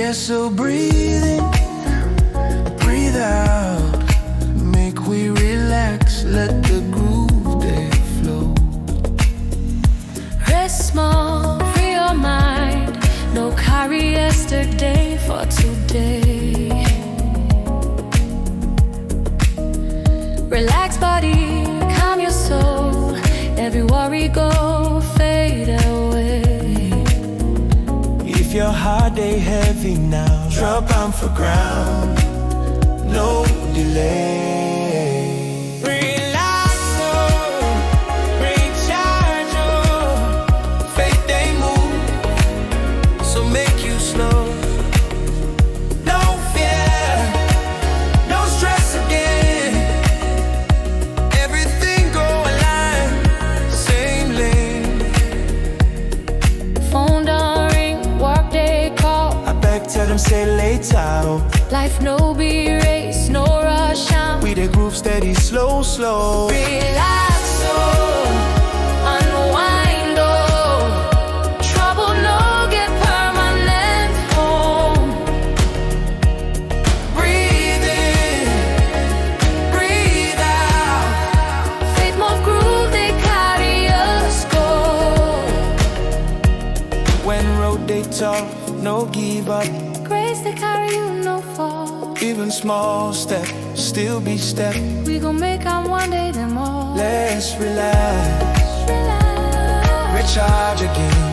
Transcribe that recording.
Yeah, so breathe in, breathe out. Make we relax, let the groove day flow. Rest small, free your mind. No carry yesterday for today. Relax body, calm your soul. Every worry go fade away. If your heart day heavy now, drop down for ground, no delay. Relax, oh, recharge, oh. Faith they move, so make you slow. No fear, no stress again. Everything go aligned, same lane. Phone don't ring, work they call. I beg, tell them say later. Life no be race, no rush on. We the groove steady, slow, slow. Relax, oh, unwind, oh. Trouble no get permanent home. Breathe in, breathe out. FaithMove Groove, they carry us go. When road they tough, no give up. Grace, they carry you, no fall. Even small step, still be step. We gon' make am one day them all. Let's relax, Relax. recharge again.